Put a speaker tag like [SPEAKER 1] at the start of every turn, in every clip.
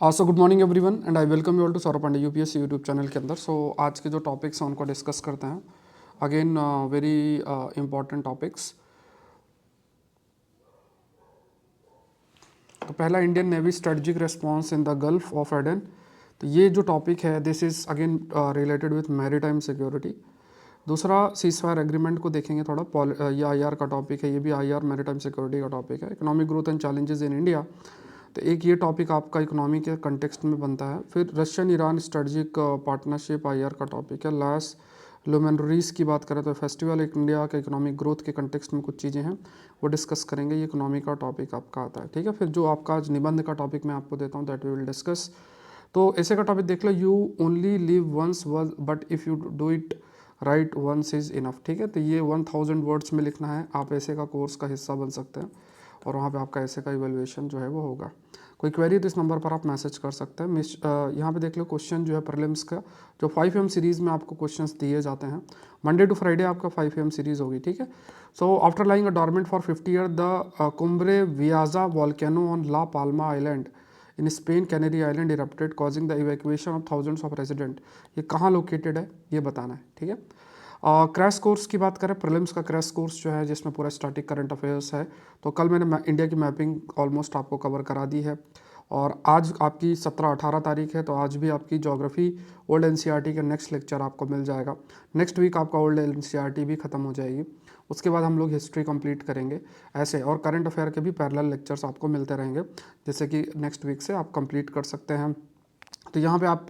[SPEAKER 1] So good morning everyone and I welcome you all to Saurabh Pandey UPSC YouTube channel के अंदर। सो आज के जो टॉपिक्स हैं उनको डिस्कस करते हैं। Again very important topics. तो पहला, Indian navy strategic response in the gulf of Aden. तो ये जो टॉपिक है this is again related with maritime security. दूसरा, सीजफायर एग्रीमेंट को देखेंगे थोड़ा, ये आईआर का टॉपिक है, ये भी आईआर मैरीटाइम सिक्योरिटी का टॉपिक है। Economic growth and challenges in India, तो एक ये टॉपिक आपका इकोनॉमी के कंटेक्स्ट में बनता है। फिर Russian Iran strategic partnership IR का टॉपिक है। लास्ट, लुमेनरीज की बात करें तो फेस्टिवल इंडिया के इकोनॉमिक ग्रोथ के कंटेक्स्ट में कुछ चीज़ें हैं वो डिस्कस करेंगे। ये इकोनॉमी का टॉपिक आपका आता है, ठीक है। फिर जो आपका आज निबंध का टॉपिक मैं आपको देता हूँ दैट वी विल डिस्कस। तो ऐसे का टॉपिक देख लो, you only live once but if you do it right once is enough, ठीक है। तो ये 1000 वर्ड्स में लिखना है। आप ऐसे का कोर्स का हिस्सा बन सकते हैं और वहाँ पे आपका ऐसे का इवैल्यूएशन जो है वो होगा। कोई क्वेरी तो इस नंबर पर आप मैसेज कर सकते हैं। यहाँ पे देख लो, क्वेश्चन जो है प्रीलिम्स का जो 5 AM सीरीज़ में आपको क्वेश्चंस दिए जाते हैं। मंडे टू फ्राइडे आपका 5 AM सीरीज़ होगी, ठीक है। So after lying a dormant for 50 year the Cumbre Vieja volcano on La Palma island in Spain Canary island erupted causing the evacuation of thousands of resident. ये कहाँ located है ये बताना है, ठीक है। क्रैश कोर्स की बात करें, प्रीलिम्स का क्रैश कोर्स जो है जिसमें पूरा स्टैटिक करंट अफेयर्स है। तो कल मैंने इंडिया की मैपिंग ऑलमोस्ट आपको कवर करा दी है और आज आपकी 17-18 तारीख है। तो आज भी आपकी ज्योग्राफी ओल्ड एनसीईआरटी का नेक्स्ट लेक्चर आपको मिल जाएगा। नेक्स्ट वीक आपका ओल्ड एनसीईआरटी भी खत्म हो जाएगी। उसके बाद हम लोग हिस्ट्री कंप्लीट करेंगे ऐसे, और करंट अफेयर के भी पैरेलल लेक्चर्स आपको मिलते रहेंगे, जैसे कि नेक्स्ट वीक से आप कंप्लीट कर सकते हैं। तो यहाँ पे आप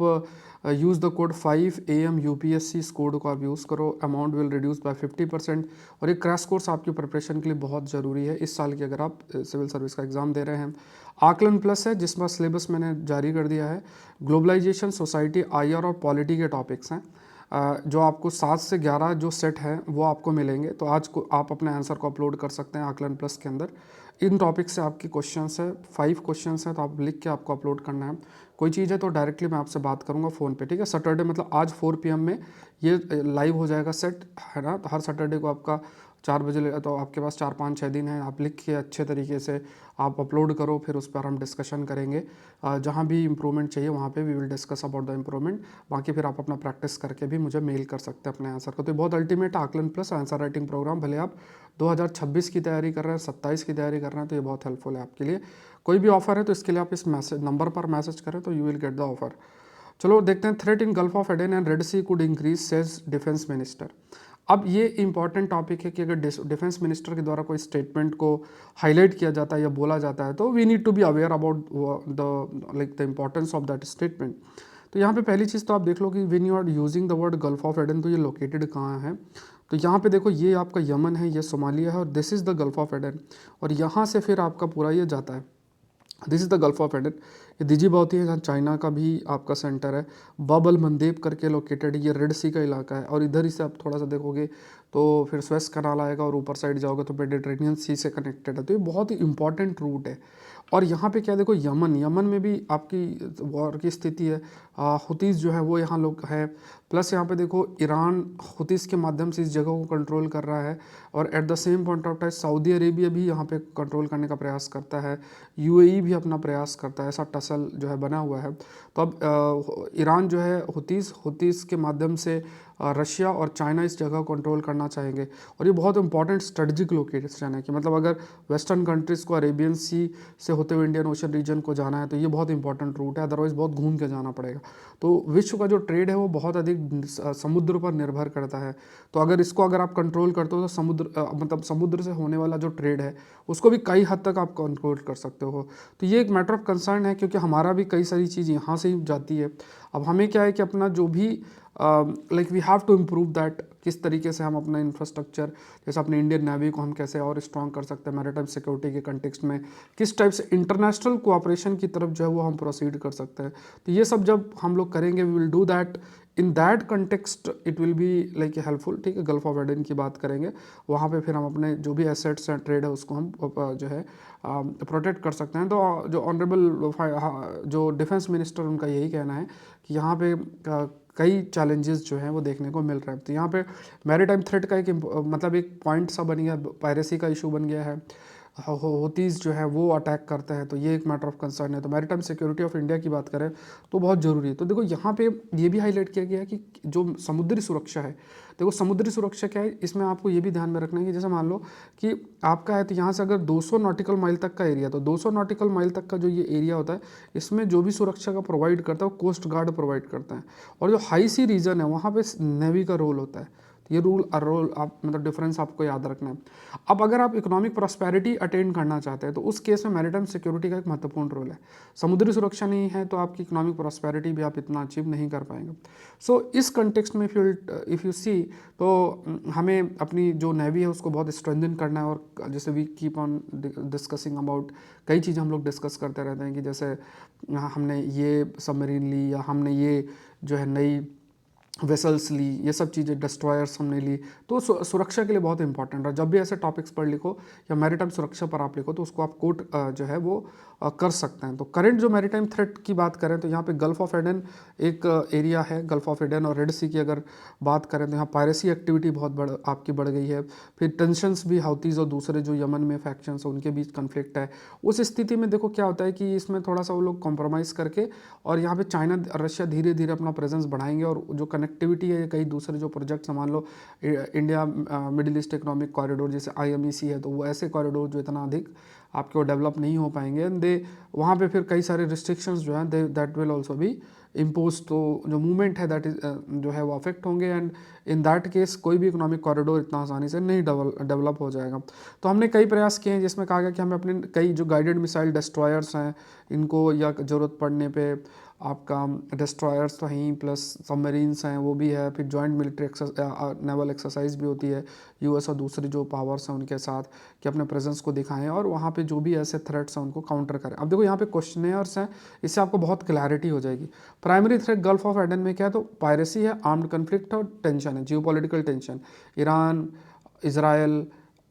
[SPEAKER 1] use the code 5 AM UPSC, इस कोड को आप यूज़ करो, अमाउंट विल रिड्यूस बाय 50%। और ये क्रैश कोर्स आपकी प्रिपरेशन के लिए बहुत ज़रूरी है इस साल की, अगर आप सिविल सर्विस का एग्ज़ाम दे रहे हैं। आकलन प्लस है जिसमें सिलेबस मैंने जारी कर दिया है। ग्लोबलाइजेशन, सोसाइटी, आईआर और पॉलिटी के टॉपिक्स हैं। जो आपको 7 से 11 जो सेट हैं वो आपको मिलेंगे। तो आज को आप अपने आंसर को अपलोड कर सकते हैं आकलन प्लस के अंदर। इन टॉपिक से आपके क्वेश्चंस है, 5 क्वेश्चंस हैं, तो आप लिख के आपको अपलोड करना है। कोई चीज़ है तो डायरेक्टली मैं आपसे बात करूंगा फ़ोन पे, ठीक है। सैटरडे मतलब आज 4 PM में ये लाइव हो जाएगा सेट, है ना। तो हर सैटरडे को आपका 4 बजे, तो आपके पास 4-5-6 दिन है। आप लिख के अच्छे तरीके से आप अपलोड करो, फिर उस पर हम डिस्कशन करेंगे। जहाँ भी इंप्रूवमेंट चाहिए वहाँ पे we will discuss about the improvement. बाकी फिर आप अपना प्रैक्टिस करके भी मुझे मेल कर सकते हैं अपने आंसर को। तो बहुत अल्टीमेट आकलन प्लस आंसर राइटिंग प्रोग्राम, भले आप 2026 की तैयारी कर रहे हैं, 27 की तैयारी कर रहे हैं, तो ये बहुत हेल्पफुल है आपके लिए। कोई भी ऑफर है तो इसके लिए आप इस मैसेज नंबर पर मैसेज करें तो you will get the offer. चलो देखते हैं। Threat in Gulf of Aden and Red Sea could increase says defence minister. अब ये इंपॉर्टेंट टॉपिक है कि अगर डिफेंस मिनिस्टर के द्वारा कोई स्टेटमेंट को हाईलाइट किया जाता है या बोला जाता है तो we need to be aware about the importance of that statement. तो यहाँ पे पहली चीज़ तो आप देख लो कि when you are using the word Gulf of Aden, तो ये लोकेटेड कहाँ है। तो यहाँ पे देखो, ये आपका यमन है, ये सोमालिया है और this is the gulf of Aiden. और यहाँ से फिर आपका पूरा ये जाता है, this is the gulf of Aiden. ये दीजी बहुत है जहाँ चाइना का भी आपका सेंटर है। बाब अल मंदेब करके लोकेटेड, ये रेड सी का इलाका है। और इधर ही से आप थोड़ा सा देखोगे तो फिर स्वेस कनाल आएगा और ऊपर साइड जाओगे तो मेडिटेरेनियन सी से कनेक्टेड है। तो ये बहुत ही इंपॉर्टेंट रूट है। और यहाँ पे क्या देखो, यमन में भी आपकी वॉर की स्थिति है। हुतीस जो है वो यहाँ लोग है। प्लस यहाँ पे देखो, ईरान हुतीस के माध्यम से इस जगह को कंट्रोल कर रहा है। और at the same point of time Saudi Arabia भी यहाँ पे कंट्रोल करने का प्रयास करता है। यूएई भी अपना प्रयास करता है। ऐसा टसल जो है बना हुआ है। तो अब ईरान जो है हुतीस के माध्यम से रशिया और चाइना इस जगह को कंट्रोल करना चाहेंगे। और ये बहुत इंपॉर्टेंट स्ट्रेटजिक लोकेशन है कि मतलब अगर वेस्टर्न कंट्रीज़ को अरेबियन सी से होते हुए इंडियन ओशन रीजन को जाना है तो ये बहुत इंपॉर्टेंट रूट है, अदरवाइज़ बहुत घूम के जाना पड़ेगा। तो विश्व का जो ट्रेड है वो बहुत अधिक समुद्र पर निर्भर करता है। तो अगर आप कंट्रोल करते हो तो मतलब समुद्र से होने वाला जो ट्रेड है उसको भी कई हद तक आप कंट्रोल कर सकते हो। तो ये एक मैटर ऑफ कंसर्न है क्योंकि हमारा भी कई सारी चीज़ यहाँ से ही जाती है। अब हमें क्या है कि अपना जो भी like we have to improve that, किस तरीके से हम अपना इंफ्रास्ट्रक्चर, जैसे अपने इंडियन नेवी को हम कैसे और स्ट्रॉन्ग कर सकते हैं मैरीटाइम सिक्योरिटी के कंटेक्स्ट में, किस टाइप से इंटरनेशनल कोऑपरेशन की तरफ जो है वो हम प्रोसीड कर सकते हैं। तो ये सब जब हम लोग करेंगे we will do that in that context, it will be like helpful, ठीक है। गल्फ ऑफ एडन की बात करेंगे, वहाँ पे फिर हम अपने जो भी एसेट्स हैं, ट्रेड है, उसको हम जो है प्रोटेक्ट कर सकते हैं। तो जो ऑनरेबल जो डिफेंस मिनिस्टर, उनका यही कहना है कि यहाँ पे कई चैलेंजेस जो हैं वो देखने को मिल रहे हैं। तो यहाँ पे मैरीटाइम थ्रेट का एक मतलब एक पॉइंट सा बन गया, पायरेसी का इशू बन गया है। होतीज़ जो है वो अटैक करते हैं, तो ये एक मैटर ऑफ कंसर्न है। तो मैरीटाइम सिक्योरिटी ऑफ इंडिया की बात करें तो बहुत ज़रूरी है। तो देखो यहाँ पे ये भी हाईलाइट किया गया है कि जो समुद्री सुरक्षा है, देखो समुद्री सुरक्षा क्या है, इसमें आपको ये भी ध्यान में रखना है कि जैसे मान लो कि आपका है, तो यहाँ से अगर 200 नॉटिकल माइल तक का एरिया, तो 200 नॉटिकल माइल तक का जो ये एरिया होता है, इसमें जो भी सुरक्षा का प्रोवाइड करता है वो कोस्ट गार्ड प्रोवाइड करता है। और जो हाई सी रीजन है वहाँ पे नेवी का रोल होता है। ये रोल आप मतलब डिफरेंस आपको याद रखना है। अब अगर आप इकोनॉमिक प्रॉस्पेरिटी अटेन करना चाहते हैं तो उस केस में मैरीटाइम सिक्योरिटी का एक महत्वपूर्ण रोल है। समुद्री सुरक्षा नहीं है तो आपकी इकोनॉमिक प्रॉस्पेरिटी भी आप इतना अचीव नहीं कर पाएंगे। सो इस कंटेक्स्ट में इफ़ यू सी, तो हमें अपनी जो नेवी है उसको बहुत स्ट्रेंथन करना है। और जैसे we keep on discussing about, कई चीज़ें हम लोग डिस्कस करते रहते हैं कि जैसे हमने ये सबमरीन ली, या हमने ये जो है नई वेसल्स ली, ये सब चीज़ें, डिस्ट्रॉयर्स हमने ली, तो सुरक्षा के लिए बहुत इंपॉर्टेंट है। जब भी ऐसे टॉपिक्स पर लिखो या मैरीटाइम सुरक्षा पर आप लिखो तो उसको आप कोट जो है वो कर सकते हैं। तो करंट जो मैरीटाइम थ्रेट की बात करें तो यहाँ पे गल्फ ऑफ एडन एक एरिया है। गल्फ ऑफ एडन और रेड सी की अगर बात करें तो यहाँ पायरेसी एक्टिविटी बहुत आपकी बढ़ गई है। फिर टेंशंस भी हाउतीज़ और दूसरे जो यमन में फैक्शंस उनके बीच कन्फ्लिक्ट है। उस स्थिति में देखो क्या होता है कि इसमें थोड़ा सा वो लोग कॉम्प्रोमाइज़ करके, और यहाँ पे चाइना रशिया धीरे धीरे अपना प्रेजेंस बढ़ाएंगे, और जो कनेक्टिविटी है, कई दूसरे जो प्रोजेक्ट्स मान लो India Middle East economic corridor जैसे IMEC है, तो वो ऐसे कॉरिडोर जो इतना अधिक आपके वो डेवलप नहीं हो पाएंगे, एंड दे वहाँ पे फिर कई सारे रिस्ट्रिक्शंस जो हैं that will also be impose. तो जो मूवमेंट है दैट इज जो है वो अफेक्ट होंगे, एंड इन दैट केस कोई भी इकोनॉमिक कॉरिडोर इतना आसानी से नहीं डेवलप हो जाएगा। तो हमने कई प्रयास किए हैं जिसमें कहा गया कि हमें अपने कई जो गाइडेड मिसाइल डिस्ट्रॉयर्स हैं इनको, या ज़रूरत पड़ने पे आपका डिस्ट्रॉयर्स तो हैं, प्लस सबमरीन्स हैं वो भी है, फिर जॉइंट मिलिट्री नेवल एक्सरसाइज भी होती है US और दूसरी जो पावर्स हैं उनके साथ, कि अपने प्रेजेंस को दिखाएं और वहाँ पे जो भी ऐसे थ्रेट्स हैं उनको काउंटर करें। अब देखो यहाँ पे क्वेश्चनेयर्स हैं, इससे आपको बहुत क्लैरिटी हो जाएगी। Primary threat gulf of Aiden में क्या है, तो पायरेसी है, आर्म्ड कन्फ्लिक्ट और टेंशन है, geopolitical tension, Iran, Israel,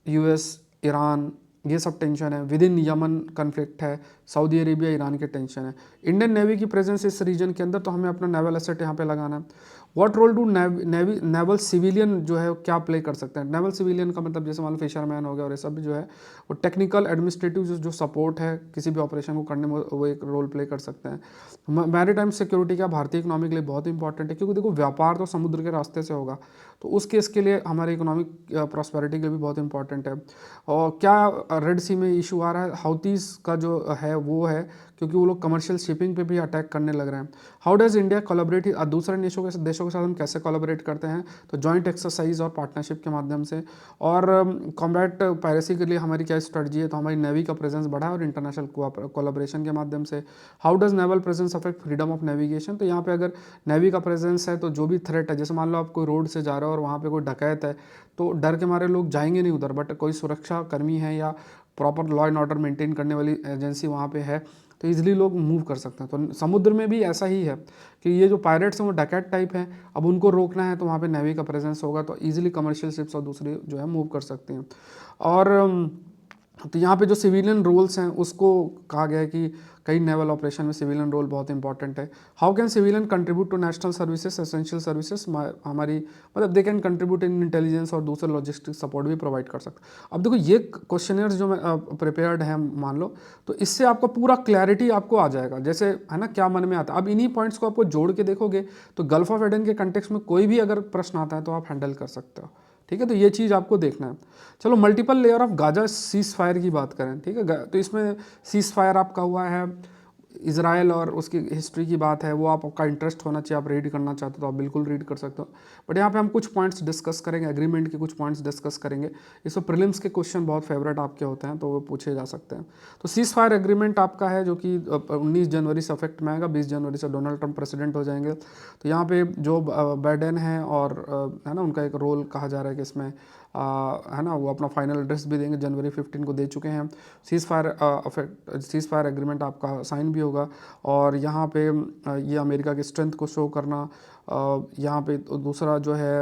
[SPEAKER 1] US, Iran, ये सब टेंशन है। विद इन यमन कन्फ्लिक्ट है, सऊदी अरेबिया, ईरान के टेंशन है। इंडियन नेवी की प्रेजेंस इस रीजन के अंदर, तो हमें अपना नेवल एसेट यहाँ पे लगाना है। What role do naval civilian जो है क्या प्ले कर सकते हैं। नेवल सिविलियन का मतलब जैसे मान लो फिशरमैन हो गया, और ये सब जो है वो टेक्निकल एडमिनिस्ट्रेटिव जो सपोर्ट है किसी भी ऑपरेशन को करने में, वो एक रोल प्ले कर सकते हैं। मैरीटाइम सिक्योरिटी का भारतीय इकोनॉमी के लिए बहुत इंपॉर्टेंट है, क्योंकि देखो व्यापार तो समुद्र के रास्ते से होगा, तो उस केस के लिए हमारे इकोनॉमिक प्रॉस्पेरिटी के लिए भी बहुत इंपॉर्टेंट है। और क्या रेड सी में इशू आ रहा है, हाउतीज़ का जो है वो है, क्योंकि वो लोग कमर्शियल शिपिंग पे भी अटैक करने लग रहे हैं। हाउ डज़ इंडिया कोलैबोरेट, दूसरे देशों के साथ हम कैसे कोलैबोरेट करते हैं, तो जॉइंट एक्सरसाइज और पार्टनरशिप के माध्यम से। और कॉम्बैट पायरेसी के लिए हमारी क्या स्ट्रेटजी है, तो हमारी नेवी का प्रेजेंस बढ़ा है और इंटरनेशनल कोलैबोरेशन के माध्यम से। How does naval presence affect freedom of navigation, तो यहाँ पे अगर नेवी का प्रेजेंस है तो जो भी थ्रेट है, जैसे मान लो आप कोई रोड से जा रहे हो और वहाँ पे कोई डकैत है, तो डर के मारे लोग जाएंगे नहीं उधर, बट कोई सुरक्षा कर्मी है या proper law and order maintain करने वाली एजेंसी वहाँ पे है, तो इजीली लोग मूव कर सकते हैं। तो समुद्र में भी ऐसा ही है कि ये जो पायरेट्स हैं वो डकैट टाइप हैं, अब उनको रोकना है तो वहाँ पे नेवी का प्रेजेंस होगा, तो इजीली कमर्शियल शिप्स और दूसरी जो है मूव कर सकती हैं। और तो यहाँ पे जो सिविलियन रोल्स हैं उसको कहा गया है कि कई नेवल ऑपरेशन में सिविलियन रोल बहुत इंपॉर्टेंट है। How can civilian contribute to national services, essential services, हमारी मतलब they can contribute in intelligence और दूसरे लॉजिस्टिक सपोर्ट भी प्रोवाइड कर सकते हैं। अब देखो ये क्वेश्चनर्स जो मैं प्रिपेयर्ड है मान लो, तो इससे आपको पूरा क्लैरिटी आपको आ जाएगा, जैसे है ना क्या मन में आता है। अब इन्हीं पॉइंट्स को आपको जोड़ के देखोगे तो गल्फ ऑफ एडन के कंटेक्स्ट में कोई भी अगर प्रश्न आता है तो आप हैंडल कर सकते हो। ठीक है, तो ये चीज़ आपको देखना है। चलो multiple layer of Gaza cease fire की बात करें, ठीक है, तो इसमें सीज फायर आपका हुआ है इजराइल और उसकी हिस्ट्री की बात है, वो आपका इंटरेस्ट होना चाहिए, आप रीड करना चाहते हो तो आप बिल्कुल रीड कर सकते हो। बट यहाँ पे हम कुछ पॉइंट्स डिस्कस करेंगे, एग्रीमेंट के कुछ पॉइंट्स डिस्कस करेंगे। इसमें प्रीलिम्स के क्वेश्चन बहुत फेवरेट आपके होते हैं तो वो पूछे जा सकते हैं। तो सीज फायर एग्रीमेंट आपका है जो कि 19 जनवरी से अफेक्ट में आएगा, 20 जनवरी से डोनाल्ड ट्रंप प्रेसिडेंट हो जाएंगे। तो यहाँ पे जो बाइडेन है और है ना उनका एक रोल कहा जा रहा है कि इसमें है ना वो अपना फाइनल एड्रेस भी देंगे, जनवरी 15 को दे चुके हैं। सीज फायर एग्रीमेंट आपका साइन भी होगा। और यहाँ पे ये अमेरिका की स्ट्रेंथ को शो करना, यहाँ पे दूसरा जो है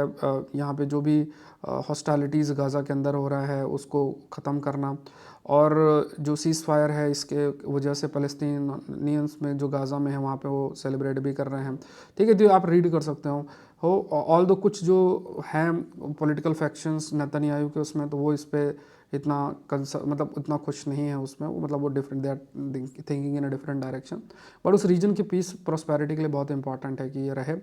[SPEAKER 1] यहाँ पे जो भी हॉस्टालिटीज़ गाज़ा के अंदर हो रहा है उसको ख़त्म करना, और जो सीज़ फायर है इसके वजह से फ़लस्तीनियंस में जो गाज़ा में है वहाँ पे वो सेलिब्रेट भी कर रहे हैं। ठीक है, तो आप रीड कर सकते हो ऑल दो कुछ जो हैं पॉलिटिकल फैक्शंस नेतन्याहू के उसमें, तो वो इस पर इतना मतलब उतना खुश नहीं है उसमें, वो मतलब वो different, they are thinking in a different direction. But उस रीजन की पीस प्रॉस्पेरिटी के लिए बहुत इंपॉर्टेंट है कि ये रहे।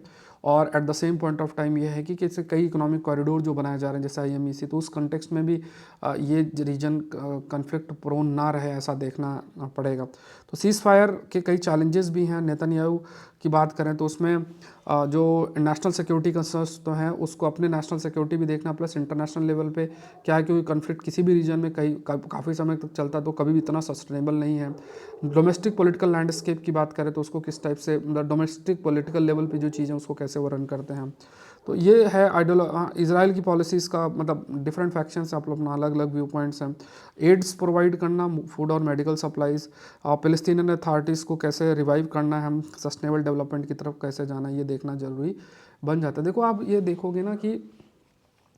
[SPEAKER 1] और at the same point of time ये है कि कैसे कई इकोनॉमिक कॉरिडोर जो बनाए जा रहे हैं जैसे IMEC, तो उस कंटेक्स्ट में भी ये रीजन कन्फ्लिक्ट प्रोन ना रहे, ऐसा देखना पड़ेगा। तो सीज़ फायर के कई चैलेंजेस भी हैं। नेतन्याहू की बात करें तो उसमें जो नेशनल सिक्योरिटी कंसर्न्स तो हैं, उसको अपने नेशनल सिक्योरिटी भी देखना, प्लस इंटरनेशनल लेवल पे क्या है कि कन्फ्लिक्ट किसी भी रीजन में काफ़ी समय तक चलता तो कभी भी इतना सस्टेनेबल नहीं है। डोमेस्टिक पॉलिटिकल लैंडस्केप की बात करें तो उसको किस टाइप से, मतलब डोमेस्टिक पॉलिटिकल लेवल पे जो चीज़ें उसको कैसे वो रन करते हैं। तो ये है इजराइल की पॉलिसीज़ का, मतलब डिफरेंट फैक्शंस आप लोग अपना अलग अलग व्यू पॉइंट्स हैं। एड्स प्रोवाइड करना, फूड और मेडिकल सप्लाईज़, फ़िलिस्तीनियन अथॉरिटीज़ को कैसे रिवाइव करना है, हम सस्टेनेबल डेवलपमेंट की तरफ कैसे जाना है, ये देखना ज़रूरी बन जाता है। देखो आप ये देखोगे ना कि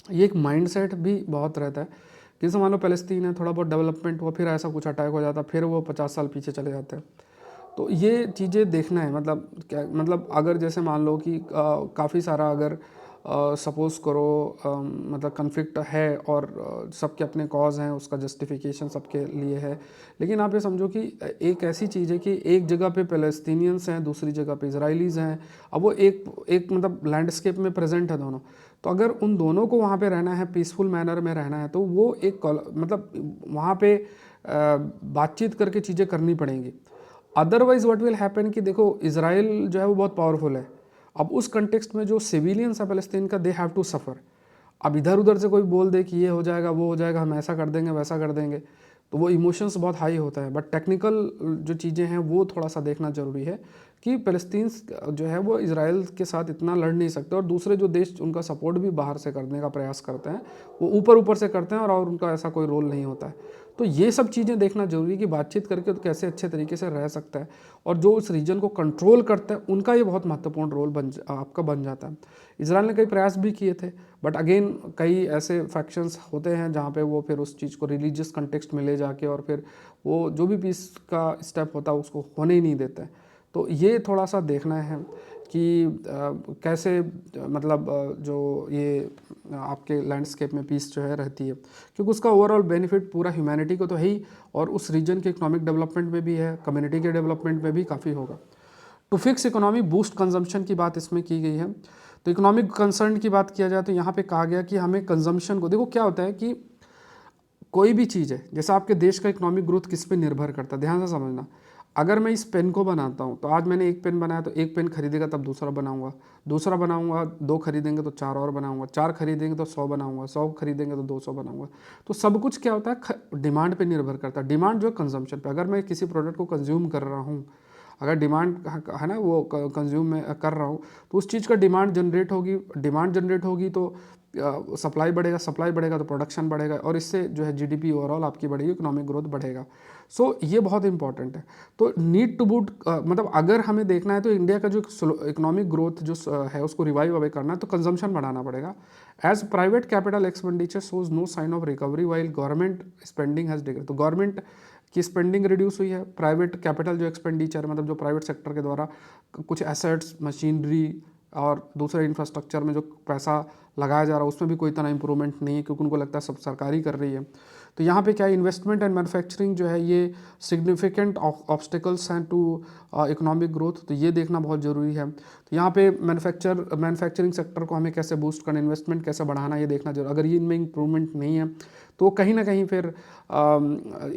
[SPEAKER 1] ये एक माइंडसेट भी बहुत रहता है कि जैसे मान लो फ़लस्तीन है, थोड़ा बहुत डेवलपमेंट हुआ, फिर ऐसा कुछ अटैक हो जाता, फिर वो 50 साल पीछे चले जाते हैं। तो ये चीज़ें देखना है, मतलब क्या, मतलब अगर जैसे मान लो कि काफ़ी सारा अगर सपोज़ करो मतलब कन्फ्लिक्ट है और सबके अपने कॉज हैं, उसका जस्टिफिकेशन सबके लिए है, लेकिन आप ये समझो कि एक ऐसी चीज़ है कि एक जगह पे पैलेस्टीनियंस हैं, दूसरी जगह पे इजराइलीज़ हैं। अब वो एक मतलब लैंडस्केप में प्रेजेंट है दोनों। तो अगर उन दोनों को वहाँ पे रहना है, पीसफुल मैनर में रहना है, तो वो एक मतलब वहाँ पे बातचीत करके चीज़ें करनी पड़ेंगी। अदरवाइज व्हाट विल हैपन कि देखो इसराइल जो है वो बहुत पावरफुल है। अब उस कंटेक्स्ट में जो सिविलियंस है फ़लस्तीन का, दे हैव टू सफ़र। अब इधर उधर से कोई बोल दे कि ये हो जाएगा, वो हो जाएगा, हम ऐसा कर देंगे, वैसा कर देंगे, तो वो इमोशंस बहुत हाई होता है। बट टेक्निकल जो चीज़ें हैं वो थोड़ा सा देखना ज़रूरी है कि फ़लस्तीन जो है वो इसराइल के साथ इतना लड़ नहीं सकते, और दूसरे जो देश उनका सपोर्ट भी बाहर से करने का प्रयास करते हैं वो ऊपर ऊपर से करते हैं, और उनका ऐसा कोई रोल नहीं होता है। तो ये सब चीज़ें देखना जरूरी है कि बातचीत करके तो कैसे अच्छे तरीके से रह सकता है, और जो उस रीजन को कंट्रोल करता है उनका ये बहुत महत्वपूर्ण रोल आपका बन जाता है। इसराइल ने कई प्रयास भी किए थे, बट अगेन कई ऐसे फैक्शंस होते हैं जहाँ पे वो फिर उस चीज़ को रिलीजियस कंटेक्स्ट में ले जाके और फिर वो जो भी पीस का स्टेप होता है उसको होने ही नहीं देते हैं। तो ये थोड़ा सा देखना है कि कैसे मतलब जो ये आपके लैंडस्केप में पीस जो है रहती है, क्योंकि उसका ओवरऑल बेनिफिट पूरा ह्यूमैनिटी को तो है ही, और उस रीजन के इकोनॉमिक डेवलपमेंट में भी है, कम्युनिटी के डेवलपमेंट में भी काफ़ी होगा। To fix economy boost consumption की बात इसमें की गई है। तो इकोनॉमिक कंसर्न की बात किया जाए तो यहाँ पे कहा गया कि हमें कंजम्पशन को, देखो क्या होता है कि कोई भी चीज़ है, जैसे आपके देश का इकोनॉमिक ग्रोथ किस पे निर्भर करता है, ध्यान से समझना। अगर मैं इस पेन को बनाता हूँ तो आज मैंने एक पेन बनाया तो एक पेन खरीदेगा तब दूसरा बनाऊंगा, दूसरा बनाऊंगा, दो खरीदेंगे तो चार और बनाऊंगा, चार खरीदेंगे तो 100 बनाऊंगा, 100 खरीदेंगे तो 200 बनाऊंगा। तो सब कुछ क्या होता है, डिमांड पे निर्भर करता है। डिमांड जो है कंजम्पशन पे, अगर मैं किसी प्रोडक्ट को कंज्यूम कर रहा हूँ, अगर डिमांड है ना वो कंज्यूम में कर रहा हूँ, तो उस चीज़ का डिमांड जनरेट होगी, डिमांड जनरेट होगी तो सप्लाई बढ़ेगा, सप्लाई बढ़ेगा तो प्रोडक्शन बढ़ेगा, और इससे जो है जीडीपी ओवरऑल आपकी बढ़ेगी, इकोनॉमिक ग्रोथ बढ़ेगा। सो ये बहुत इंपॉर्टेंट है। तो नीड टू बूट मतलब अगर हमें देखना है तो इंडिया का जो इकोनॉमिक ग्रोथ जो है उसको रिवाइव अवे करना है तो कंजम्पशन बढ़ाना पड़ेगा। As private capital expenditure shows no sign of recovery while government spending has decrease. तो गवर्नमेंट की स्पेंडिंग रिड्यूस हुई है, प्राइवेट कैपिटल जो एक्सपेंडिचर मतलब जो प्राइवेट सेक्टर के द्वारा कुछ एसेट्स, मशीनरी और दूसरे इंफ्रास्ट्रक्चर में जो पैसा लगाया जा रहा है उसमें भी कोई तरह इंप्रूवमेंट नहीं है, क्योंकि उनको लगता है सब सरकारी कर रही है। तो यहाँ पे क्या है, इन्वेस्टमेंट एंड मैन्युफैक्चरिंग जो है ये सिग्निफिकेंट ऑब्स्टिकल्स हैं टू इकोनॉमिक ग्रोथ, तो ये देखना बहुत ज़रूरी है। तो यहाँ पे मैन्युफैक्चरिंग सेक्टर को हमें कैसे बूस्ट करना, इन्वेस्टमेंट कैसे बढ़ाना, ये देखना जरूरी। अगर ये इनमें इंप्रूवमेंट नहीं है तो कहीं ना कहीं फिर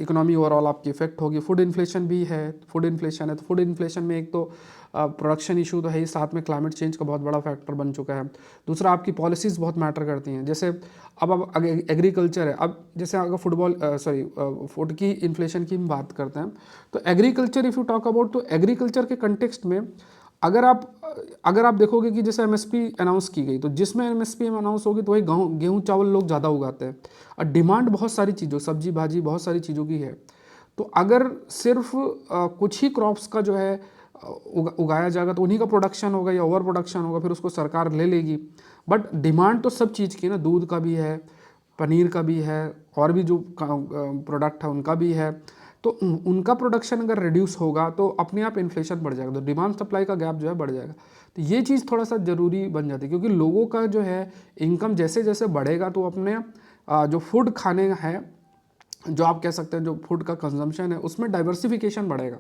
[SPEAKER 1] इकोनॉमी ओवरऑल आपकी इफेक्ट होगी। फूड इन्फ्लेशन भी है, फूड इन्फ्लेशन है, तो फूड इन्फ्लेशन में एक तो प्रोडक्शन इशू तो है ही, साथ में क्लाइमेट चेंज का बहुत बड़ा फैक्टर बन चुका है। दूसरा आपकी पॉलिसीज़ बहुत मैटर करती हैं, जैसे अब एग्रीकल्चर है, अब जैसे अगर फूड की इन्फ्लेशन की हम बात करते हैं तो agriculture if you talk about, तो एग्रीकल्चर के कंटेक्स्ट में अगर आप देखोगे कि जैसे एमएसपी अनाउंस की गई, तो जिसमें एमएसपी अनाउंस होगी तो वही गेहूँ चावल लोग ज़्यादा उगाते हैं, और डिमांड बहुत सारी चीज़ों, सब्जी भाजी बहुत सारी चीज़ों की है। तो अगर सिर्फ कुछ ही क्रॉप्स का जो है उगाया जाएगा तो उन्हीं का प्रोडक्शन होगा या ओवर प्रोडक्शन होगा, फिर उसको सरकार ले लेगी। बट डिमांड तो सब चीज़ की ना, दूध का भी है, पनीर का भी है, और भी जो प्रोडक्ट है उनका भी है। तो उनका प्रोडक्शन अगर रिड्यूस होगा तो अपने आप इन्फ्लेशन बढ़ जाएगा, तो डिमांड सप्लाई का गैप जो है बढ़ जाएगा। तो ये चीज़ थोड़ा सा ज़रूरी बन जाती है, क्योंकि लोगों का जो है इनकम जैसे जैसे बढ़ेगा तो अपने जो फूड खाने हैं जो आप कह सकते हैं जो फूड का कंजम्पशन है उसमें डाइवर्सिफिकेशन बढ़ेगा।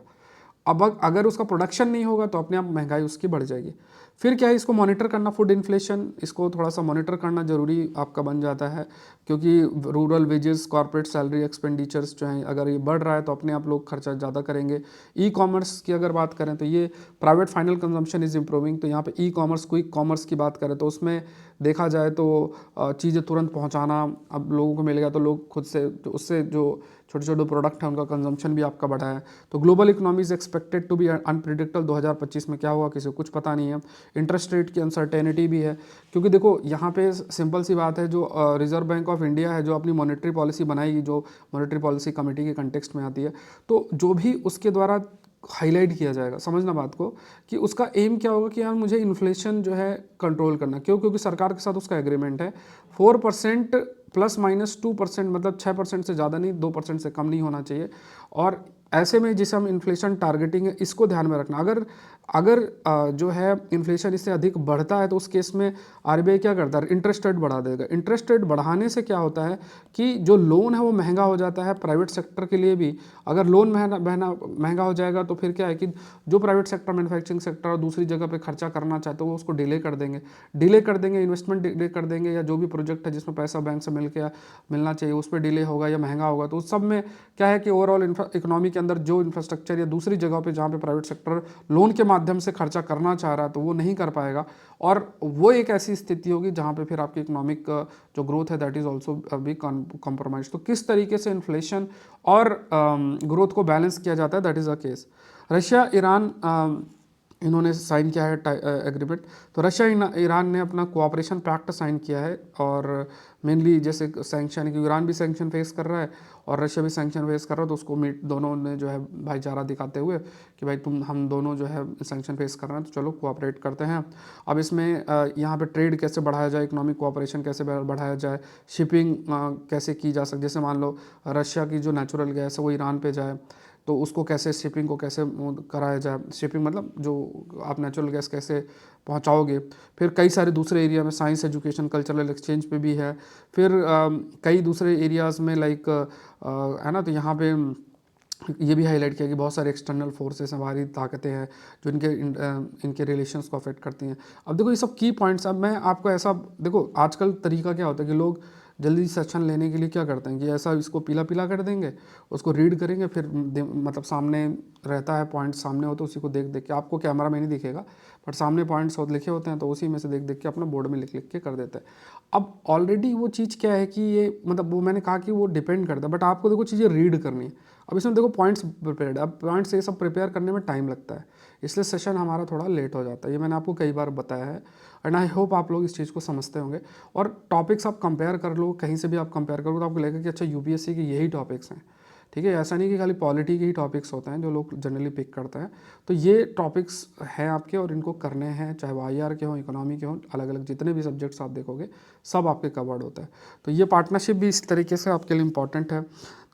[SPEAKER 1] अब अगर उसका प्रोडक्शन नहीं होगा तो अपने आप महंगाई उसकी बढ़ जाएगी। फिर क्या है, इसको मॉनिटर करना, फूड इन्फ्लेशन, इसको थोड़ा सा मॉनिटर करना ज़रूरी आपका बन जाता है, क्योंकि rural wages, corporate salary expenditures जो हैं अगर ये बढ़ रहा है तो अपने आप लोग खर्चा ज़्यादा करेंगे। ई कॉमर्स की अगर बात करें तो ये private final consumption is improving, तो यहाँ पे ई कॉमर्स, क्विक कॉमर्स की बात करें तो उसमें देखा जाए तो चीज़ें तुरंत पहुँचाना अब लोगों को मिलेगा, तो लोग खुद से उससे जो छोटे छोटे प्रोडक्ट हैं उनका कंजम्पशन भी आपका बढ़ा है। तो global economy is expected to be unpredictable, 2025 में क्या होगा किसी को कुछ पता नहीं है। इंटरेस्ट रेट की अनसर्टेनिटी भी है, क्योंकि देखो यहाँ पे सिंपल सी बात है, जो रिजर्व बैंक ऑफ इंडिया है जो अपनी मॉनेटरी पॉलिसी बनाएगी, जो मॉनेटरी पॉलिसी कमेटी के कंटेक्स्ट में आती है, तो जो भी उसके द्वारा हाईलाइट किया जाएगा, समझना बात को, कि उसका एम क्या होगा कि यार मुझे इन्फ्लेशन जो है कंट्रोल करना। क्यों? क्योंकि सरकार के साथ उसका एग्रीमेंट है 4% ±2%, मतलब 6% से ज़्यादा नहीं, 2% से कम नहीं होना चाहिए। और ऐसे में जिसे हम इन्फ्लेशन टारगेटिंग है इसको ध्यान में रखना। अगर अगर जो है इन्फ्लेशन इससे अधिक बढ़ता है तो उस केस में आरबीआई क्या करता है, इंटरेस्ट रेट बढ़ा देगा। इंटरेस्ट रेट बढ़ाने से क्या होता है कि जो लोन है वो महंगा हो जाता है प्राइवेट सेक्टर के लिए भी। अगर लोन महंगा हो जाएगा तो फिर क्या है कि जो प्राइवेट सेक्टर, मैन्युफैक्चरिंग सेक्टर और दूसरी जगह पे खर्चा करना चाहते हो वो उसको डिले कर देंगे, इन्वेस्टमेंट डिले कर देंगे, या जो भी प्रोजेक्ट है जिसमें पैसा बैंक से मिलना चाहिए उस पर डिले होगा या महंगा होगा। तो उस सब में क्या है कि ओवरऑल इकोनॉमी के अंदर जो इंफ्रास्ट्रक्चर या दूसरी जगह पे जहाँ पे प्राइवेट सेक्टर लोन के माध्यम से खर्चा करना चाह रहा है तो वो नहीं कर पाएगा, और वो एक ऐसी स्थिति होगी जहाँ पे फिर आपकी इकोनॉमिक जो ग्रोथ है that is also be compromise. तो किस तरीके से इन्फ्लेशन और ग्रोथ को बैलेंस किया जाता है, that is a case. Russia Iran इन्होंने साइन किया है एग्रीमेंट। तो रशिया ईरान ने अपना कोऑपरेशन पैक्ट साइन किया है, और मेनली जैसे सैंक्शन है कि ईरान भी सैंक्शन फेस कर रहा है और रशिया भी सैंक्शन फेस कर रहा है, तो उसको दोनों ने जो है भाईचारा दिखाते हुए कि भाई हम दोनों जो है सैंक्शन फेस कर रहे हैं तो चलो कोऑपरेट करते हैं। अब इसमें यहाँ पे ट्रेड कैसे बढ़ाया जाए, इकोनॉमिक कोऑपरेशन कैसे बढ़ाया जाए, शिपिंग कैसे की जा सकती, जैसे मान लो रशिया की जो नेचुरल गैस है वो ईरान पे जाए तो उसको कैसे, शिपिंग को कैसे कराया जाए, शिपिंग मतलब जो आप नेचुरल गैस कैसे पहुंचाओगे। फिर कई सारे दूसरे एरिया में साइंस, एजुकेशन, कल्चरल एक्सचेंज पे भी है। फिर कई दूसरे एरियाज़ में लाइक है ना, तो यहाँ पे ये भी हाईलाइट किया कि बहुत सारे एक्सटर्नल फोर्सेस हैं, बाहरी ताकतें हैं जो इनके रिलेशंस को अफेक्ट करती हैं। अब देखो ये सब की पॉइंट्स। अब मैं आपको ऐसा, देखो आजकल तरीका क्या होता है कि लोग जल्दी सेशन लेने के लिए क्या करते हैं कि ऐसा इसको पीला पीला कर देंगे, उसको रीड करेंगे, फिर मतलब सामने रहता है पॉइंट, सामने हो तो उसी को देख देख के, आपको कैमरा में नहीं दिखेगा बट सामने पॉइंट्स लिखे होते हैं तो उसी में से देख देख के अपना बोर्ड में लिख लिख के कर देते हैं। अब ऑलरेडी वो चीज़ क्या है कि ये मतलब वो मैंने कहा कि वो डिपेंड करता है, बट आपको देखो चीज़ें रीड करनी है। अब इसमें देखो पॉइंट्स प्रिपेयर्ड, अब पॉइंट्स ये सब प्रिपेयर करने में टाइम लगता है, इसलिए सेशन हमारा थोड़ा लेट हो जाता है, ये मैंने आपको कई बार बताया है। एंड आई होप आप लोग इस चीज़ को समझते होंगे। और टॉपिक्स आप कंपेयर कर लो, कहीं से भी आप कंपेयर करो तो आपको लगेगा कि अच्छा यूपीएससी के यही टॉपिक्स हैं, ठीक है। ऐसा नहीं कि खाली पॉलिटी के ही टॉपिक्स होते हैं जो लोग जनरली पिक करते हैं, तो ये टॉपिक्स हैं आपके और इनको करने हैं, चाहे वो आईआर के हों, इकोनॉमी के हों, अलग अलग जितने भी सब्जेक्ट्स आप देखोगे सब आपके कवर्ड होता है। तो ये पार्टनरशिप भी इस तरीके से आपके लिए इंपॉर्टेंट है।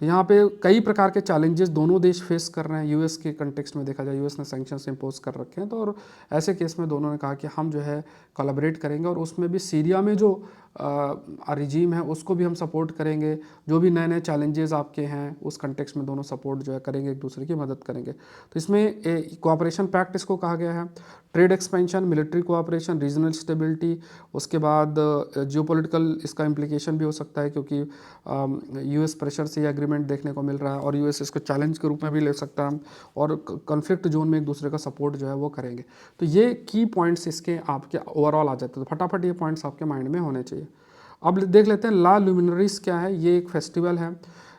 [SPEAKER 1] तो यहाँ पे कई प्रकार के चैलेंजेस दोनों देश फेस कर रहे हैं। यूएस के कंटेक्स्ट में देखा जाए, यूएस ने सैंक्शंस इम्पोज कर रखे हैं, तो और ऐसे केस में दोनों ने कहा कि हम जो है कोलैबोरेट करेंगे, और उसमें भी सीरिया में जो रिजीम है उसको भी हम सपोर्ट करेंगे। जो भी नए नए चैलेंजेस आपके हैं उस कंटेक्स्ट में दोनों सपोर्ट जो है करेंगे, एक दूसरे की मदद करेंगे। तो इसमें कोऑपरेशन पैक्ट इसको कहा गया है। Trade expansion, military cooperation, regional stability, उसके बाद जियोपॉलिटिकल इसका इम्प्लीकेशन भी हो सकता है क्योंकि यूएस प्रेशर से ये एग्रीमेंट देखने को मिल रहा है और यूएस इसको चैलेंज के रूप में भी ले सकता है, और कॉन्फ्लिक्ट जोन में एक दूसरे का सपोर्ट जो है वो करेंगे। तो ये की पॉइंट्स इसके आपके ओवरऑल आ जाते हैं, तो फटाफट ये पॉइंट्स आपके माइंड में होने चाहिए। अब देख लेते हैं ला लुमिनरीज क्या है। ये एक फेस्टिवल है,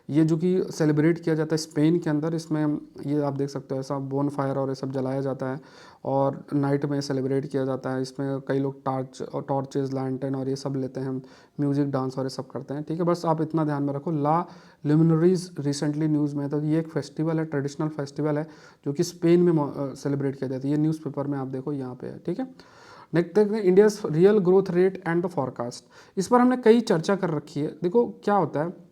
[SPEAKER 1] ये जो कि सेलिब्रेट किया जाता है स्पेन के अंदर। इसमें ये आप देख सकते हो ऐसा बोन फायर और ये सब जलाया जाता है और नाइट में सेलिब्रेट किया जाता है। इसमें कई लोग टॉर्चेस, लैंटर्न और ये सब लेते हैं, म्यूज़िक, डांस और ये सब करते हैं, ठीक है। बस आप इतना ध्यान में रखो। ला लुमिनरीज रिसेंटली न्यूज़ में, तो ये एक फेस्टिवल है, ट्रेडिशनल फेस्टिवल है जो कि स्पेन में सेलिब्रेट किया जाता है। ये न्यूज़पेपर में आप देखो यहाँ पे है, ठीक है। नेक्स्ट देखते हैं India's real growth rate and the forecast. इस पर हमने कई चर्चा कर रखी है। देखो क्या होता है,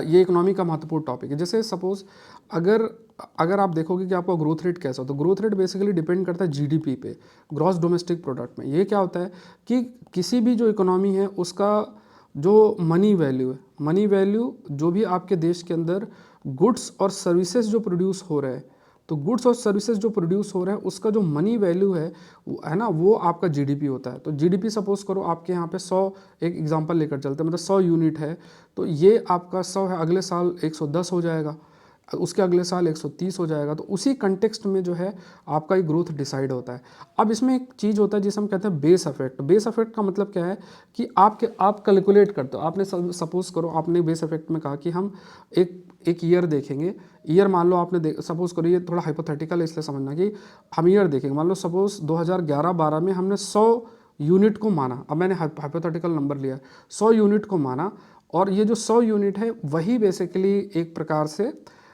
[SPEAKER 1] ये इकोनॉमी का महत्वपूर्ण टॉपिक है। जैसे सपोज अगर आप देखोगे कि आपका ग्रोथ रेट कैसा हो, तो ग्रोथ रेट बेसिकली डिपेंड करता है जीडीपी पे, ग्रॉस डोमेस्टिक प्रोडक्ट में। ये क्या होता है कि किसी भी जो इकोनॉमी है उसका जो मनी वैल्यू है, मनी वैल्यू जो भी आपके देश के अंदर गुड्स और सर्विसेज जो प्रोड्यूस हो रहे हैं, तो गुड्स और सर्विसेज जो प्रोड्यूस हो रहा है उसका जो मनी वैल्यू है है ना, वो आपका जीडीपी होता है। तो जीडीपी सपोज करो आपके यहाँ पे 100, एक एग्जांपल लेकर चलते हैं, मतलब 100 यूनिट है, तो ये आपका 100 है, अगले साल 110 हो जाएगा, उसके अगले साल 130 हो जाएगा। तो उसी कंटेक्स्ट में जो है आपका एक ग्रोथ डिसाइड होता है। अब इसमें एक चीज़ होता है जिसे हम कहते हैं बेस इफेक्ट। बेस इफेक्ट का मतलब क्या है कि आप कैलकुलेट करते हो। आपने सपोज करो, आपने बेस इफेक्ट में कहा कि हम एक ईयर देखेंगे। ईयर मान लो आपने सपोज करो, ये थोड़ा हाइपोथेटिकल है इसलिए समझना कि हम ईयर देखेंगे। मान लो सपोज 2011-12 में हमने 100 यूनिट को माना, अब मैंने हाइपोथेटिकल नंबर लिया, 100 यूनिट को माना, और ये जो 100 यूनिट है वही बेसिकली एक प्रकार से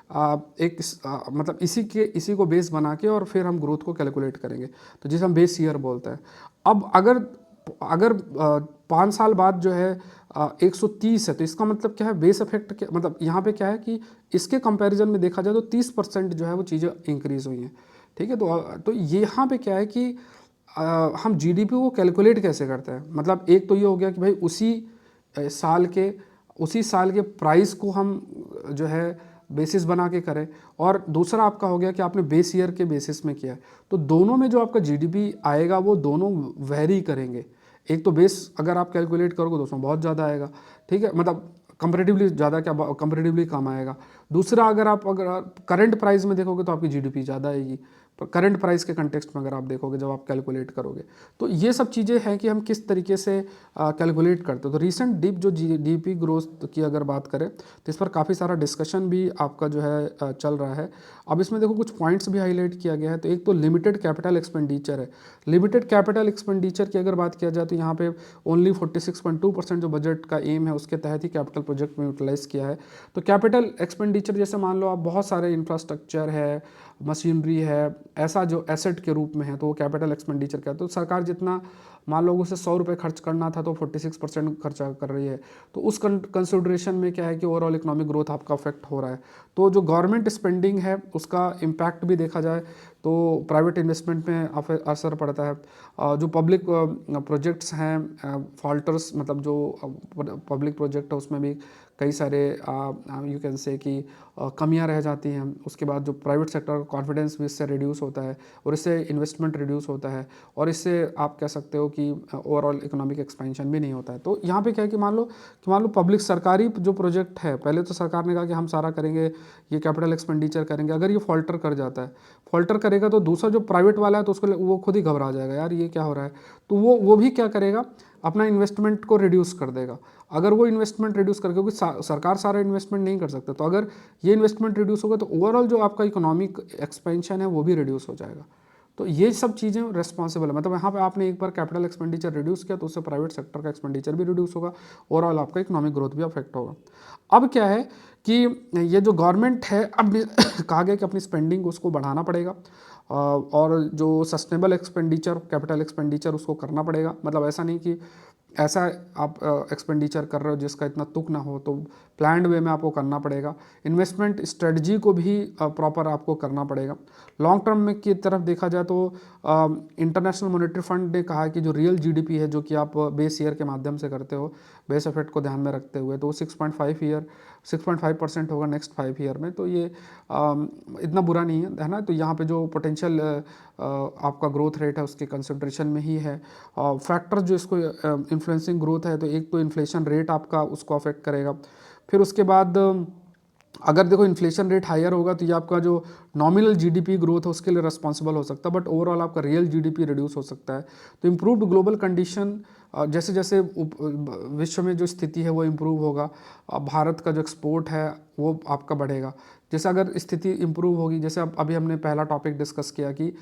[SPEAKER 1] मतलब इसी को बेस बना के और फिर हम ग्रोथ को कैलकुलेट करेंगे, तो जिसे हम बेस ईयर बोलते हैं। अब अगर अगर 5 साल बाद जो है 130 है, तो इसका मतलब क्या है, बेस इफेक्ट क्या मतलब यहाँ पे क्या है कि इसके कंपैरिजन में देखा जाए तो 30% जो है वो चीज़ें इंक्रीज हुई हैं। ठीक है, तो यहाँ पे क्या है कि हम जीडीपी को कैलकुलेट कैसे करते हैं। मतलब एक तो ये हो गया कि भाई उसी साल के प्राइस को हम जो है बेसिस बना के करें, और दूसरा आपका हो गया कि आपने बेस ईयर के बेसिस में किया है। तो दोनों में जो आपका जीडीपी आएगा वो दोनों वेरी करेंगे। एक तो बेस अगर आप कैलकुलेट करोगे तो उसमें बहुत ज़्यादा आएगा, ठीक है, मतलब कंपैरेटिवली ज़्यादा, क्या कंपैरेटिवली कम आएगा। दूसरा अगर करंट प्राइस में देखोगे तो आपकी जीडीपी ज़्यादा आएगी, करंट प्राइस के कंटेक्स्ट में अगर आप देखोगे जब आप कैलकुलेट करोगे। तो ये सब चीज़ें हैं कि हम किस तरीके से कैलकुलेट करते हैं। तो रीसेंट डीप जो जीडीपी ग्रोथ की अगर बात करें तो इस पर काफ़ी सारा डिस्कशन भी आपका जो है चल रहा है। अब इसमें देखो कुछ पॉइंट्स भी हाईलाइट किया गया है। तो एक तो लिमिटेड कैपिटल एक्सपेंडिचर है। लिमिटेड कैपिटल एक्सपेंडिचर की अगर बात किया जाए तो यहाँ पे ओनली 46.2% जो बजट का एम है उसके तहत ही कैपिटल प्रोजेक्ट में यूटिलाइज किया है। तो कैपिटल एक्सपेंडिचर जैसे मान लो आप बहुत सारे इंफ्रास्ट्रक्चर है, मशीनरी है, ऐसा जो एसेट के रूप में है, तो वो कैपिटल एक्सपेंडिचर का है। तो सरकार जितना मान लो उसे 100 रुपये खर्च करना था तो 46% खर्चा कर रही है। तो उस कंसिडरेशन में क्या है कि ओवरऑल इकोनॉमिक ग्रोथ आपका अफेक्ट हो रहा है। तो जो गवर्नमेंट स्पेंडिंग है उसका इम्पैक्ट भी देखा जाए तो प्राइवेट इन्वेस्टमेंट में असर पड़ता है। जो पब्लिक प्रोजेक्ट्स हैं, फॉल्टर्स मतलब जो पब्लिक प्रोजेक्ट है उसमें भी कई सारे यू कैन से कि कमियां रह जाती हैं। उसके बाद जो प्राइवेट सेक्टर कॉन्फिडेंस भी इससे रिड्यूस होता है, और इससे इन्वेस्टमेंट रिड्यूस होता है, और इससे आप कह सकते हो कि ओवरऑल इकोनॉमिक एक्सपेंशन भी नहीं होता है। तो यहाँ पे क्या है कि मान लो पब्लिक सरकारी जो प्रोजेक्ट है, पहले तो सरकार ने कहा कि हम सारा करेंगे, ये कैपिटल एक्सपेंडिचर करेंगे, अगर ये फॉल्टर कर जाता है, फॉल्टर करेगा तो दूसरा जो प्राइवेट वाला है तो उसको वो खुद ही घबरा जाएगा, यार ये क्या हो रहा है। तो वो भी क्या करेगा, अपना इन्वेस्टमेंट को रिड्यूस कर देगा। अगर वो इन्वेस्टमेंट रिड्यूस कर, क्योंकि सरकार सारा इन्वेस्टमेंट नहीं कर सकता, तो अगर ये इन्वेस्टमेंट रिड्यूस होगा तो ओवरऑल जो आपका इकोनॉमिक एक्सपेंशन है वो भी रिड्यूस हो जाएगा। तो ये सब चीज़ें रिस्पॉन्सिबल है। मतलब यहाँ पे आपने एक बार कैपिटल एक्सपेंडिचर रिड्यूस किया तो उससे प्राइवेट सेक्टर का एक्सपेंडिचर भी रिड्यूस होगा, ओवरऑल आपका इकोनॉमिक ग्रोथ भी अफेक्ट होगा। अब क्या है कि ये जो गवर्नमेंट है, अब कहा गया कि अपनी स्पेंडिंग उसको बढ़ाना पड़ेगा, और जो सस्टेनेबल एक्सपेंडिचर कैपिटल एक्सपेंडिचर उसको करना पड़ेगा। मतलब ऐसा नहीं कि ऐसा आप एक्सपेंडिचर कर रहे हो जिसका इतना तुक ना हो, तो प्लान्ड वे में आपको करना पड़ेगा। इन्वेस्टमेंट स्ट्रेटजी को भी प्रॉपर आपको करना पड़ेगा। लॉन्ग टर्म में की तरफ देखा जाए तो इंटरनेशनल मॉनेटरी फंड ने कहा कि जो रियल जीडीपी है जो कि आप बेस ईयर के माध्यम से करते हो, बेस इफेक्ट को ध्यान में रखते हुए, तो वो 6.5% होगा नेक्स्ट 5 ईयर में। तो ये इतना बुरा नहीं है ना। तो यहाँ पे जो पोटेंशियल आपका ग्रोथ रेट है उसके कंसिड्रेशन में ही है। फैक्टर जो इसको इन्फ्लुएंसिंग ग्रोथ है, तो एक तो इन्फ्लेशन रेट आपका उसको अफेक्ट करेगा। फिर उसके बाद अगर देखो इन्फ्लेशन रेट हायर होगा तो ये आपका जो नॉमिनल जीडीपी ग्रोथ है उसके लिए रिस्पॉन्सिबल हो सकता है, बट ओवरऑल आपका रियल जीडीपी रिड्यूस हो सकता है। तो इम्प्रूव्ड ग्लोबल कंडीशन, जैसे जैसे विश्व में जो स्थिति है वो इम्प्रूव होगा, भारत का जो एक्सपोर्ट है वो आपका बढ़ेगा। जैसे अगर स्थिति इम्प्रूव होगी, जैसे अब अभी हमने पहला टॉपिक डिस्कस किया कि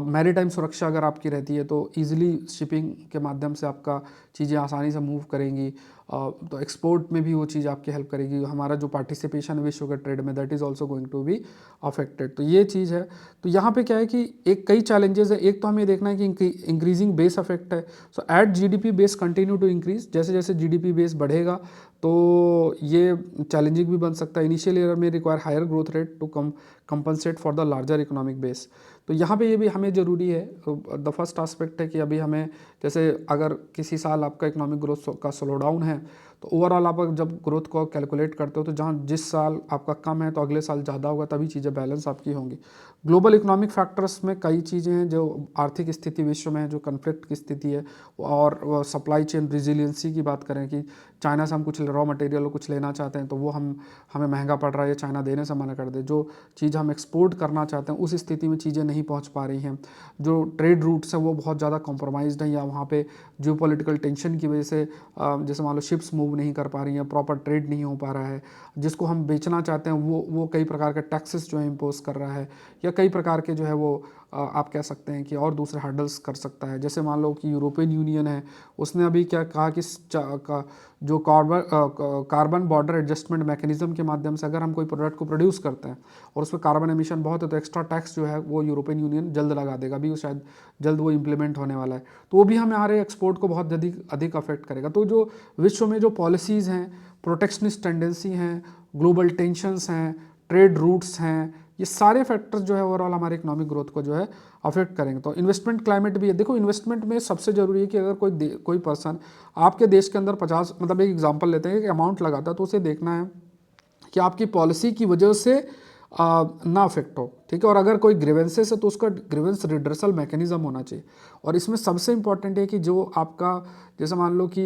[SPEAKER 1] मैरीटाइम सुरक्षा अगर आपकी रहती है तो ईजिली शिपिंग के माध्यम से आपका चीज़ें आसानी से मूव करेंगी, तो एक्सपोर्ट में भी वो चीज़ आपकी हेल्प करेगी। हमारा जो पार्टिसिपेशन है विश्व के ट्रेड में, that is also going to be affected. तो ये चीज़ है। तो यहाँ पे क्या है कि एक कई चैलेंजेस है। एक तो हमें देखना है कि इंक्रीजिंग बेस इफेक्ट है। So at GDP base continue to increase, जैसे जैसे जीडीपी बेस बढ़ेगा तो ये चैलेंजिंग भी बन सकता है। इनिशियल ईयर में require higher growth rate to compensate for the larger economic base. तो यहाँ पे ये भी हमें ज़रूरी है। द फर्स्ट एस्पेक्ट है कि अभी हमें, जैसे अगर किसी साल आपका इकोनॉमिक ग्रोथ का स्लो डाउन है, तो ओवरऑल आप जब ग्रोथ को कैलकुलेट करते हो तो जहाँ जिस साल आपका कम है तो अगले साल ज़्यादा होगा, तभी चीज़ें बैलेंस आपकी होंगी। ग्लोबल इकोनॉमिक फैक्टर्स में कई चीज़ें हैं, जो आर्थिक स्थिति विश्व में, जो कन्फ्लिक्ट की स्थिति है, और सप्लाई चेन रिजिलियंसी की बात करें कि चाइना से हम कुछ रॉ मटेरियल कुछ लेना चाहते हैं तो वो हमें महंगा पड़ रहा है, या चाइना देने से मना कर दे। जो चीज़ हम एक्सपोर्ट करना चाहते हैं उस स्थिति में चीज़ें नहीं पहुंच पा रही हैं। जो ट्रेड रूट्स हैं वो बहुत ज़्यादा कॉम्प्रोमाइज़्ड हैं, या वहाँ पे जियोपॉलिटिकल टेंशन की वजह से जैसे मान लो शिप्स मूव नहीं कर पा रही हैं, प्रॉपर ट्रेड नहीं हो पा रहा है, जिसको हम बेचना चाहते हैं वो कई प्रकार के टैक्सेस जो है इम्पोज कर रहा है, या कई प्रकार के जो है वो आप कह सकते हैं कि और दूसरे हर्डल्स कर सकता है। जैसे मान लो कि यूरोपियन यूनियन है, उसने अभी क्या कहा कि जो कार्बन बॉर्डर एडजस्टमेंट मैकेनिज्म के माध्यम से अगर हम कोई प्रोडक्ट को प्रोड्यूस करते हैं और उसमें कार्बन एमिशन बहुत है, तो एक्स्ट्रा टैक्स जो है वो यूरोपियन यूनियन जल्द लगा देगा, अभी वो शायद जल्द वो इम्प्लीमेंट होने वाला है। तो वो भी हमारे एक्सपोर्ट को बहुत अधिक अफेक्ट करेगा। तो जो विश्व में जो पॉलिसीज़ हैं, प्रोटेक्शनिस्ट टेंडेंसी हैं, ग्लोबल टेंशंस हैं, ट्रेड रूट्स हैं, ये सारे फैक्टर्स जो है ओवरऑल हमारे इकोनॉमिक ग्रोथ को जो है अफेक्ट करेंगे। तो इन्वेस्टमेंट क्लाइमेट भी है। देखो, इन्वेस्टमेंट में सबसे जरूरी है कि अगर कोई पर्सन आपके देश के अंदर 50, मतलब एक एग्जांपल लेते हैं, एक अमाउंट लगाता है, तो उसे देखना है कि आपकी पॉलिसी की वजह से ना अफेक्ट हो, ठीक है। और अगर कोई ग्रीवेंसेस है तो उसका ग्रीवेंस रिड्रेसल मैकेनिज्म होना चाहिए। और इसमें सबसे इंपॉर्टेंट है कि जो आपका, जैसे मान लो कि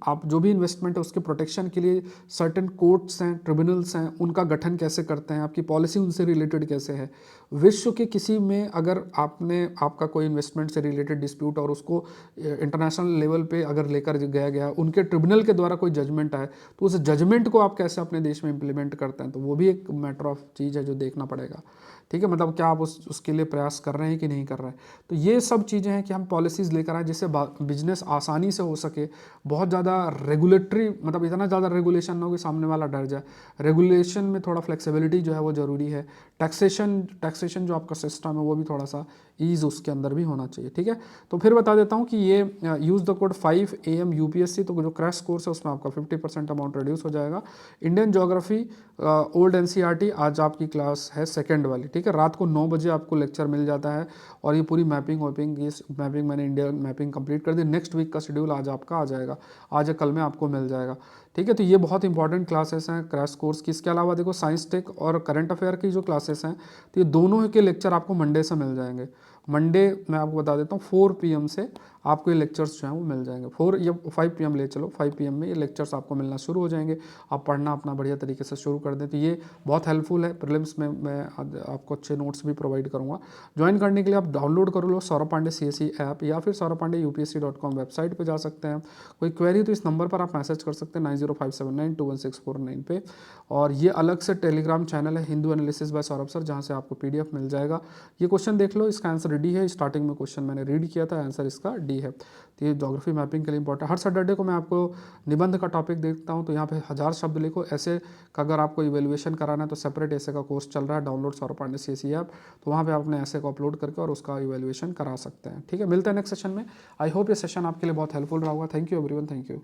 [SPEAKER 1] आप जो भी इन्वेस्टमेंट है उसके प्रोटेक्शन के लिए सर्टेन कोर्ट्स हैं, ट्रिब्यूनल्स हैं, उनका गठन कैसे करते हैं, आपकी पॉलिसी उनसे रिलेटेड कैसे है। विश्व के किसी में अगर आपका कोई इन्वेस्टमेंट से रिलेटेड डिस्प्यूट और उसको इंटरनेशनल लेवल पे अगर लेकर गया उनके ट्रिब्यूनल के द्वारा कोई जजमेंट आए, तो उस जजमेंट को आप कैसे अपने देश में इंप्लीमेंट करते हैं, तो वो भी एक मैटर ऑफ चीज़ है जो देखना पड़ेगा, ठीक है। मतलब क्या आप उसके लिए प्रयास कर रहे हैं कि नहीं कर रहे हैं। तो ये सब चीज़ें हैं कि हम पॉलिसीज़ लेकर आए जिससे बिजनेस आसानी से हो सके। बहुत ज़्यादा रेगुलेटरी, मतलब इतना ज़्यादा रेगुलेशन ना हो कि सामने वाला डर जाए। रेगुलेशन में थोड़ा फ्लेक्सिबिलिटी जो है वो ज़रूरी है। टैक्सेशन जो आपका सिस्टम है वो भी थोड़ा सा ईज उसके अंदर भी होना चाहिए, ठीक है। तो फिर बता देता हूँ कि ये use the code 5 AM UPSC, तो जो क्रैश कोर्स है उसमें आपका 50% अमाउंट रिड्यूस हो जाएगा। इंडियन ज्योग्राफी ओल्ड NCERT, आज आपकी क्लास है सेकंड वाली, ठीक है। रात को 9 बजे आपको लेक्चर मिल जाता है, और ये पूरी मैपिंग मैंने इंडियन मैपिंग कंप्लीट कर दी। नेक्स्ट वीक का शेड्यूल आज आपका आ जाएगा, आज या कल में आपको मिल जाएगा, ठीक है। तो ये बहुत इंपॉर्टेंट क्लासेस हैं क्रैश कोर्स की। इसके अलावा देखो, साइंस टेक और करंट अफेयर की जो क्लासेस हैं, तो ये दोनों के लेक्चर आपको मंडे से मिल जाएंगे। मंडे मैं आपको बता देता हूँ 4 PM से आपको ये लेक्चर्स जो हैं वो मिल जाएंगे। 4 या 5 PM ले चलो, 5 PM में ये लेक्चर्स आपको मिलना शुरू हो जाएंगे। आप पढ़ना अपना बढ़िया तरीके से शुरू कर दें, तो ये बहुत हेल्पफुल है। प्रीलिम्स में मैं आपको अच्छे नोट्स भी प्रोवाइड करूँगा। ज्वाइन करने के लिए आप डाउनलोड कर लो सौरभ पांडे CSE ऐप, या फिर saurabpandey.upsc.com वेबसाइट पर जा सकते हैं। कोई क्वेरी तो इस नंबर पर आप मैसेज कर सकते हैं 9057921649 पे। और ये अलग से टेलीग्राम चैनल है Hindu analysis bye Saurabh sir, जहाँ से आपको PDF मिल जाएगा। ये क्वेश्चन देख लो, इसका आंसर डी है। स्टार्टिंग में क्वेश्चन मैंने रीड किया था, आंसर इसका डी है। तो ये ज्योग्राफी मैपिंग के लिए इंपॉर्टेंट। हर सैटरडे को मैं आपको निबंध का टॉपिक देखता हूँ, तो यहाँ पे 1000 शब्द लिखो। ऐसे का अगर आपको इवेल्युएशन कराना है तो सेपरेट ऐसे का कोर्स चल रहा है, download Saurabh Pandey CSE app, तो वहाँ पे आप अपने ऐसे को अपलोड करके और उसका इवेल्युएशन करा सकते हैं, ठीक है। मिलते हैं नेक्स्ट सेशन में। आई होप ये सेशन आपके लिए बहुत हेल्पफुल रहा होगा। Thank you everyone, thank you.